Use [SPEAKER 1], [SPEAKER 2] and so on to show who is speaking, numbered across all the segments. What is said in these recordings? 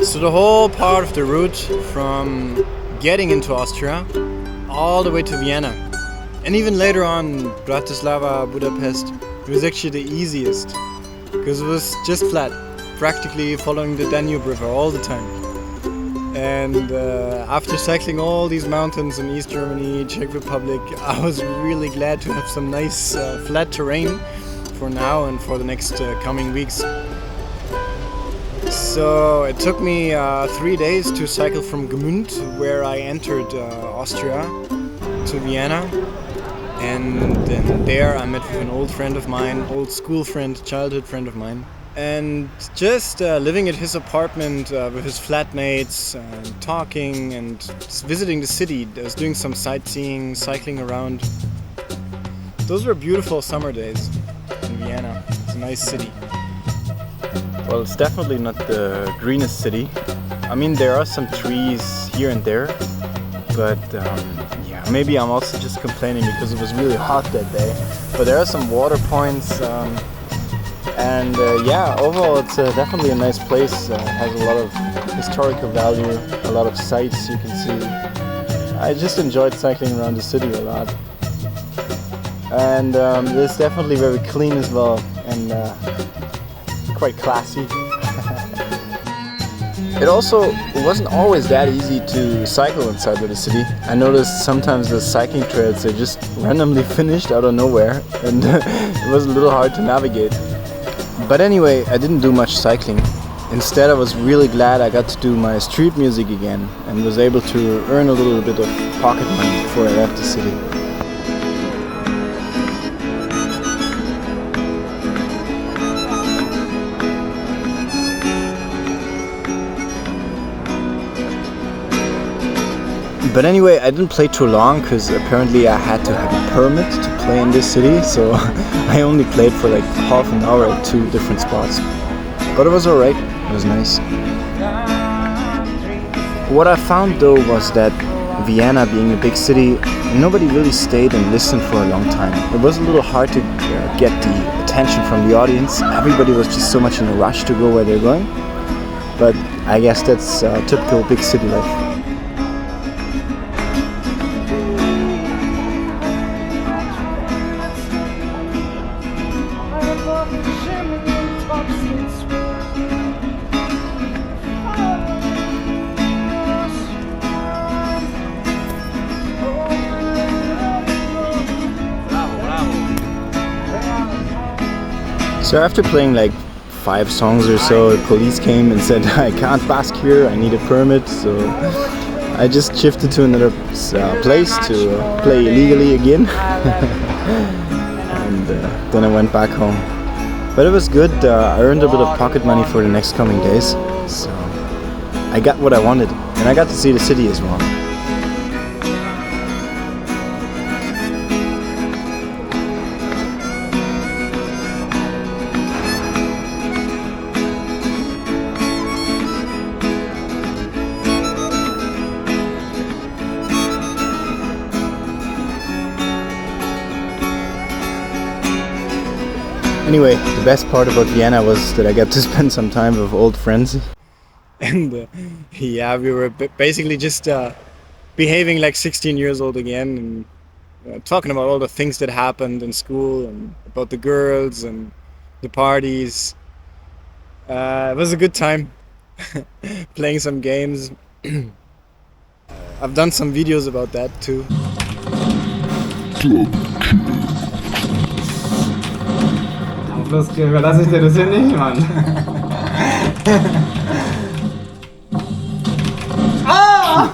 [SPEAKER 1] So the whole part of the route from getting into Austria all the way to Vienna, and even later on Bratislava, Budapest, it was actually the easiest because it was just flat, practically following the Danube River all the time. And after cycling all these mountains in East Germany, Czech Republic, I was really glad to have some nice flat terrain for now and for the next coming weeks. So it took me 3 days to cycle from Gmünd, where I entered Austria, to Vienna. And then there I met with an old friend of mine, old school friend, childhood friend of mine. And just living at his apartment with his flatmates, talking and just visiting the city. I was doing some sightseeing, cycling around. Those were beautiful summer days in Vienna. It's a nice city. Well, it's definitely not the greenest city. I mean, there are some trees here and there, but yeah, maybe I'm also just complaining because it was really hot that day. But there are some water points. And yeah, overall it's definitely a nice place. It has a lot of historical value, a lot of sights you can see. I just enjoyed cycling around the city a lot. And it's definitely very clean as well, and quite classy. It wasn't always that easy to cycle inside of the city. I noticed sometimes the cycling trails are just randomly finished out of nowhere, and it was a little hard to navigate. But anyway, I didn't do much cycling. Instead, I was really glad I got to do my street music again and was able to earn a little bit of pocket money before I left the city. But anyway, I didn't play too long because apparently I had to have a permit to play in this city, so I only played for like half an hour at 2 different spots. But it was alright, it was nice. What I found though was that Vienna, being a big city, nobody really stayed and listened for a long time. It was a little hard to get the attention from the audience. Everybody was just so much in a rush to go where they're going. But I guess that's typical big city life. So after playing like 5 songs or so, the police came and said I can't bask here, I need a permit. So I just shifted to another place to play illegally again. And then I went back home. But it was good, I earned a bit of pocket money for the next coming days. So I got what I wanted, and I got to see the city as well. Anyway, the best part about Vienna was that I got to spend some time with old friends. And yeah, we were basically just behaving like 16 years old again, and talking about all the things that happened in school and about the girls and the parties. It was a good time playing some games. I've done some videos about that too.
[SPEAKER 2] Bloß überlasse ich dir das hier nicht, Mann. Ah!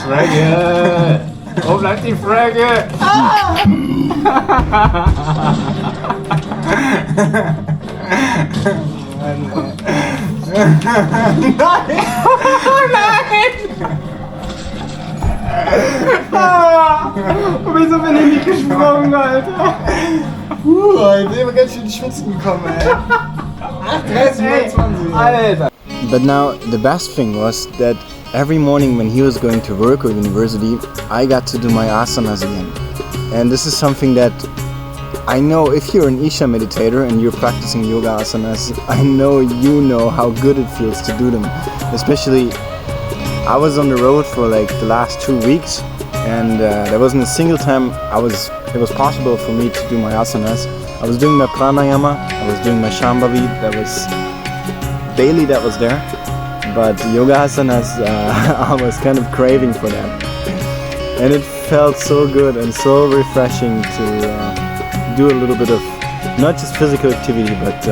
[SPEAKER 2] Fragge! Wo bleibt die Fragge? Ah! Nein! Nein! Wieso bin ich nicht gesprungen, Alter? Ich bin immer ganz schön in Schwitzen gekommen, ey. 30, 20. Alter.
[SPEAKER 1] But now, the best thing was that every morning when he was going to work or university, I got to do my asanas again. And this is something that I know if you're an Isha meditator and you're practicing yoga asanas, I know you know how good it feels to do them. Especially, I was on the road for like the last 2 weeks, and there wasn't a single time it was possible for me to do my asanas. I was doing my pranayama, I was doing my shambhavi, that was daily, that was there. But yoga asanas, I was kind of craving for that. And it felt so good and so refreshing to do a little bit of not just physical activity, but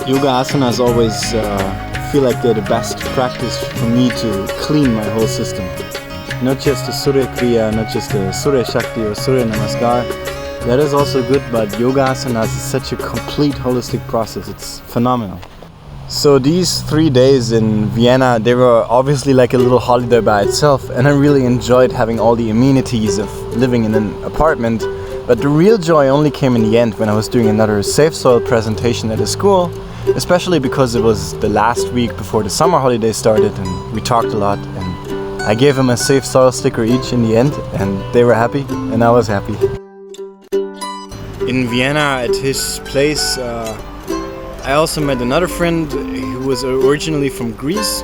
[SPEAKER 1] yoga asanas always feel like they're the best practice for me to clean my whole system. Not just the Surya Kriya, not just the Surya Shakti or Surya Namaskar. That is also good, but yoga asanas is such a complete holistic process. It's phenomenal. So these 3 days in Vienna, they were obviously like a little holiday by itself, and I really enjoyed having all the amenities of living in an apartment. But the real joy only came in the end when I was doing another Safe Soil presentation at a school, especially because it was the last week before the summer holiday started and we talked a lot, and I gave them a Safe Soil sticker each in the end, and they were happy and I was happy. In Vienna at his place, I also met another friend who was originally from Greece,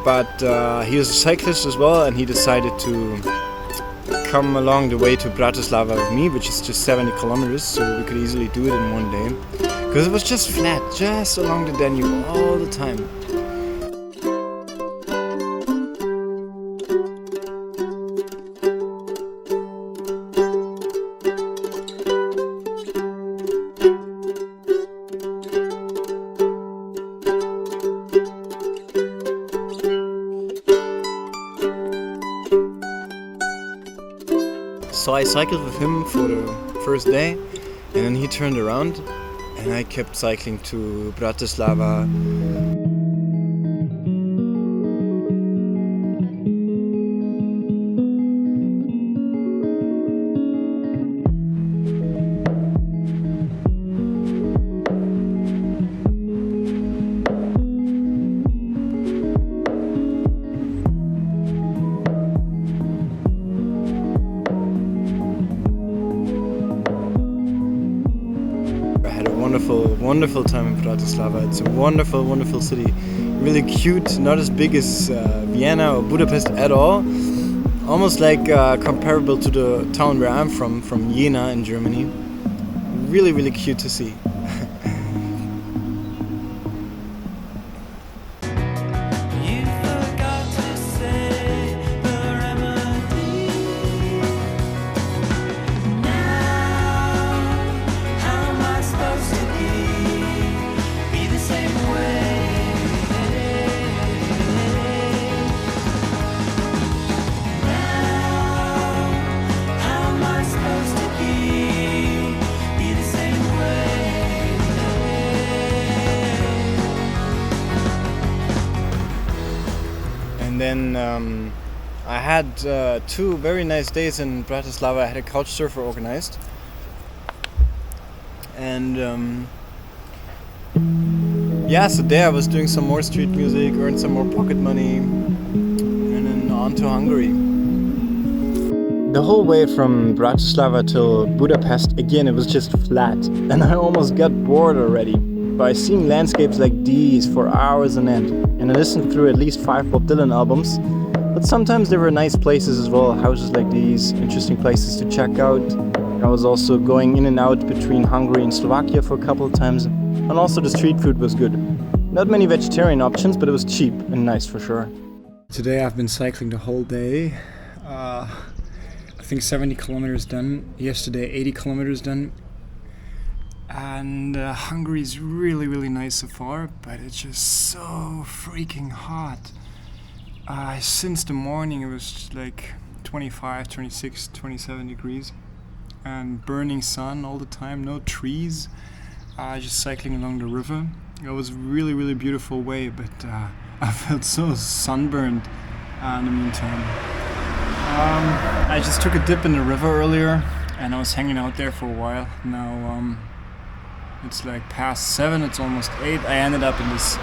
[SPEAKER 1] but he was a cyclist as well, and he decided to come along the way to Bratislava with me, which is just 70 kilometers, so we could easily do it in one day. Because it was just flat, just along the Danube all the time. So I cycled with him for the first day, and then he turned around and I kept cycling to Bratislava. Wonderful time in Bratislava. It's a wonderful, wonderful city. Really cute, not as big as Vienna or Budapest at all. Almost like comparable to the town where I'm from Jena in Germany. Really, really cute to see. And then I had 2 very nice days in Bratislava. I had a couch surfer organized, and yeah, so there I was doing some more street music, earned some more pocket money, and then on to Hungary. The whole way from Bratislava till Budapest, again, it was just flat, and I almost got bored already by seeing landscapes like these for hours on end. And I listened through at least 5 Bob Dylan albums, but sometimes there were nice places as well, houses like these, interesting places to check out. I was also going in and out between Hungary and Slovakia for a couple of times, and also the street food was good. Not many vegetarian options, but it was cheap and nice for sure. Today I've been cycling the whole day. I think 70 kilometers done. Yesterday 80 kilometers done. And Hungary is really, really nice so far, but it's just so freaking hot. Since the morning it was like 25, 26, 27 degrees and burning sun all the time, no trees, just cycling along the river. It was a really, really beautiful way, but I felt so sunburned in the meantime. I just took a dip in the river earlier and I was hanging out there for a while. Now it's like past 7, it's almost 8. I ended up in this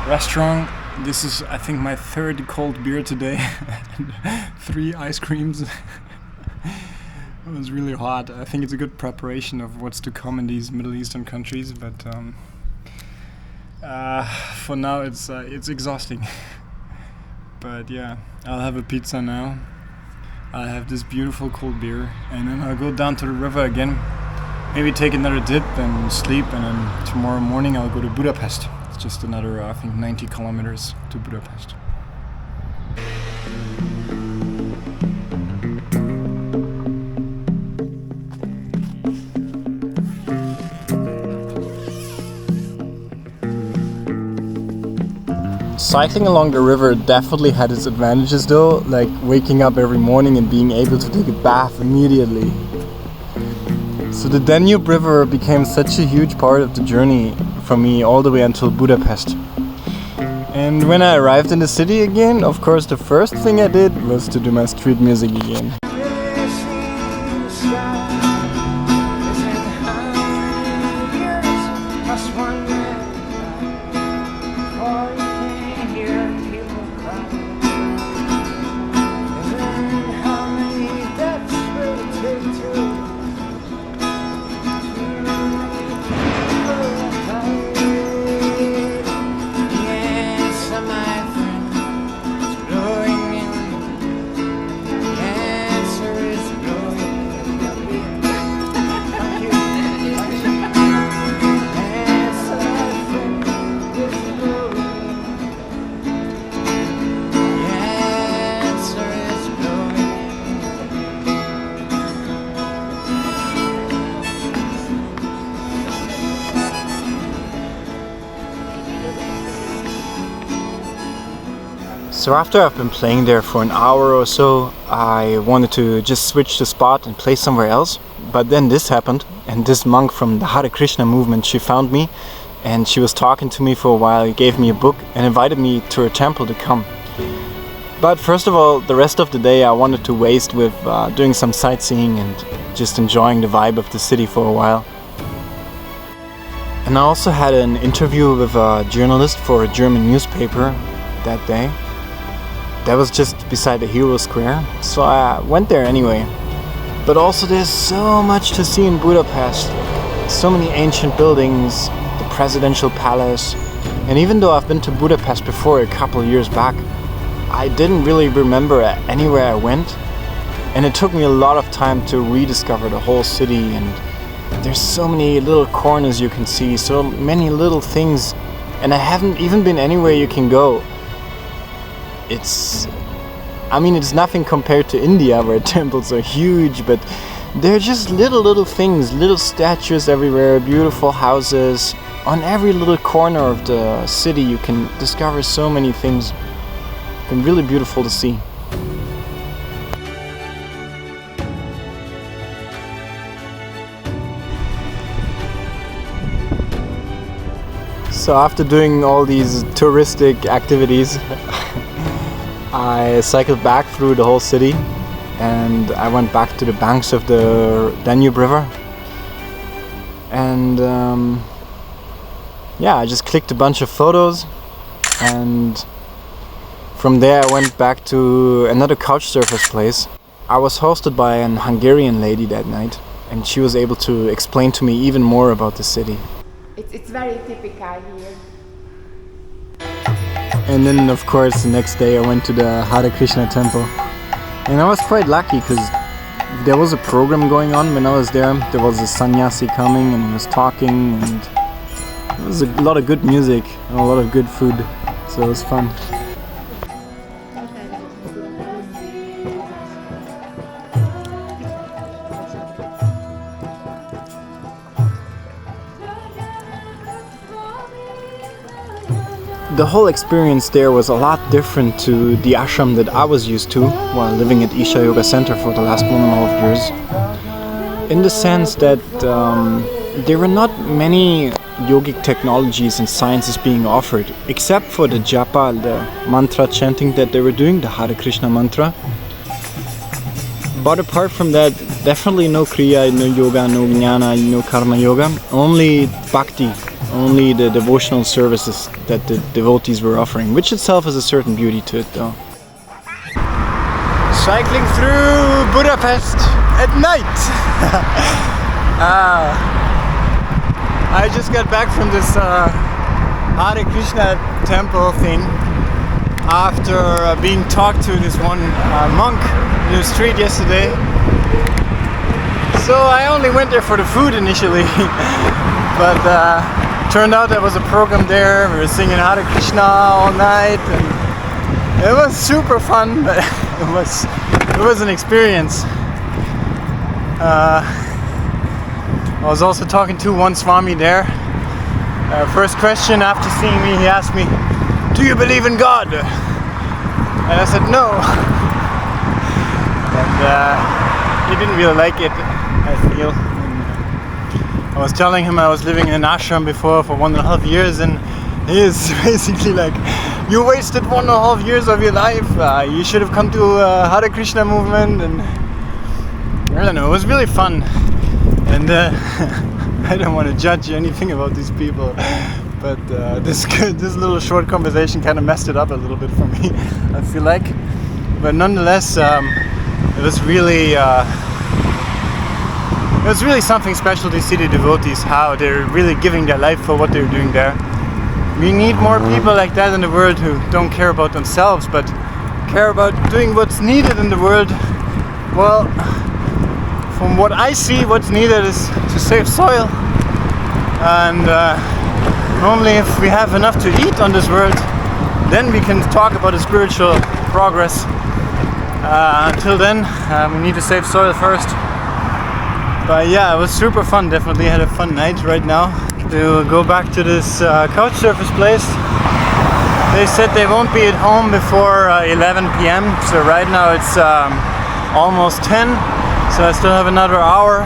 [SPEAKER 1] restaurant. This is, I think, my 3rd cold beer today. 3 ice creams. It was really hot. I think it's a good preparation of what's to come in these Middle Eastern countries, but for now it's exhausting. But yeah, I'll have a pizza now. I'll have this beautiful cold beer, and then I'll go down to the river again. Maybe take another dip and sleep, and then tomorrow morning I'll go to Budapest. It's just another, I think, 90 kilometers to Budapest. Cycling along the river definitely had its advantages though, like waking up every morning and being able to take a bath immediately. So the Danube River became such a huge part of the journey for me all the way until Budapest. And when I arrived in the city again, of course the first thing I did was to do my street music again. So after I've been playing there for an hour or so, I wanted to just switch the spot and play somewhere else. But then this happened, and this monk from the Hare Krishna movement, she found me, and she was talking to me for a while. He gave me a book and invited me to her temple to come. But first of all, the rest of the day I wanted to waste with doing some sightseeing and just enjoying the vibe of the city for a while. And I also had an interview with a journalist for a German newspaper that day. That was just beside the Hero Square, so I went there anyway. But also there's so much to see in Budapest. So many ancient buildings, the presidential palace. And even though I've been to Budapest before a couple years back, I didn't really remember anywhere I went. And it took me a lot of time to rediscover the whole city, and there's so many little corners you can see, so many little things. And I haven't even been anywhere you can go. It's nothing compared to India where temples are huge, but they're just little things, little statues everywhere, beautiful houses. On every little corner of the city you can discover so many things. And really beautiful to see. So after doing all these touristic activities, I cycled back through the whole city, and I went back to the banks of the Danube River. And I just clicked a bunch of photos, and from there I went back to another couchsurfers place. I was hosted by an Hungarian lady that night, and she was able to explain to me even more about the city.
[SPEAKER 3] It's very typical here.
[SPEAKER 1] And then of course the next day I went to the Hare Krishna temple. And I was quite lucky because there was a program going on when I was there. There was a sannyasi coming and he was talking, and there was a lot of good music and a lot of good food. So it was fun. The whole experience there was a lot different to the ashram that I was used to while living at Isha Yoga Center for the last 1.5 years. In the sense that there were not many yogic technologies and sciences being offered, except for the japa, the mantra chanting that they were doing, the Hare Krishna mantra. But apart from that, definitely no kriya, no yoga, no jnana, no karma yoga, only bhakti. Only the devotional services that the devotees were offering, which itself has a certain beauty to it though. So cycling through Budapest at night. I just got back from this Hare Krishna temple thing after being talked to this one monk in the street yesterday. So I only went there for the food initially, but turned out there was a program there. We were singing Hare Krishna all night, and it was super fun. But it was an experience. I was also talking to one Swami there. First question after seeing me, he asked me, "Do you believe in God?" And I said no. And he didn't really like it, I feel. And I was telling him I was living in an ashram before for 1.5 years, and he is basically like, "You wasted 1.5 years of your life. You should have come to Hare Krishna movement." And I don't know, it was really fun. And I don't want to judge anything about these people, but this little short conversation kind of messed it up a little bit for me, I feel like. But nonetheless, it was really something special to see the devotees, how they're really giving their life for what they're doing there. We need more people like that in the world who don't care about themselves, but care about doing what's needed in the world. Well, from what I see, what's needed is to save soil. And only if we have enough to eat on this world, then we can talk about the spiritual progress. Until then, we need to save soil first. But yeah, it was super fun. Definitely had a fun night right now. To go back to this couch surfers place. They said they won't be at home before 11 p.m. So right now it's almost 10. So I still have another hour.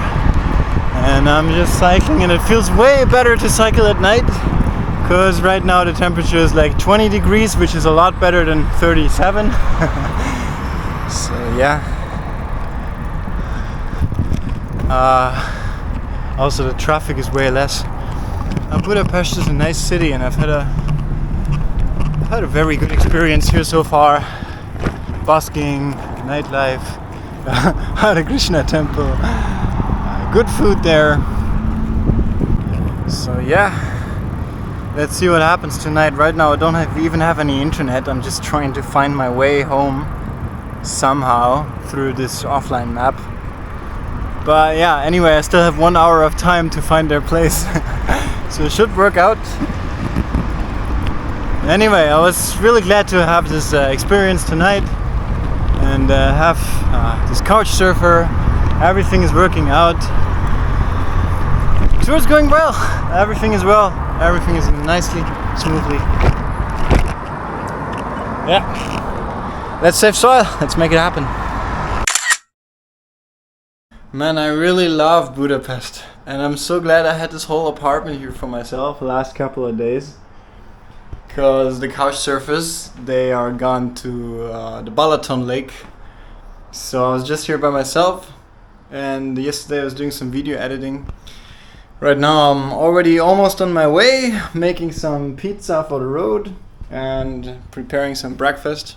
[SPEAKER 1] And I'm just cycling, and it feels way better to cycle at night. Because right now the temperature is like 20 degrees, which is a lot better than 37. So yeah. Also the traffic is way less. Budapest is a nice city, and I've had a very good experience here so far. Busking, nightlife, Hare Krishna temple, good food there. So yeah, let's see what happens tonight. Right now I don't even have any internet. I'm just trying to find my way home somehow through this offline map. But yeah, anyway, I still have 1 hour of time to find their place. So it should work out. Anyway, I was really glad to have this experience tonight, and have this couch surfer. Everything is working out. Tour's going well. Everything is well. Everything is nicely, smoothly. Yeah. Let's save soil. Let's make it happen. Man, I really love Budapest, and I'm so glad I had this whole apartment here for myself the last couple of days, because the couch surfers, they are gone to the Balaton lake. So I was just here by myself, and yesterday I was doing some video editing. Right now I'm already almost on my way, making some pizza for the road and preparing some breakfast.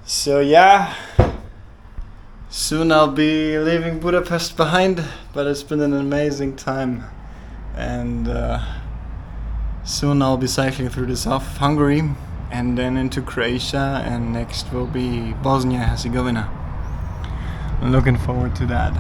[SPEAKER 1] So yeah, soon I'll be leaving Budapest behind, but it's been an amazing time. And soon I'll be cycling through the south of Hungary and then into Croatia, and next will be Bosnia and Herzegovina. I'm looking forward to that.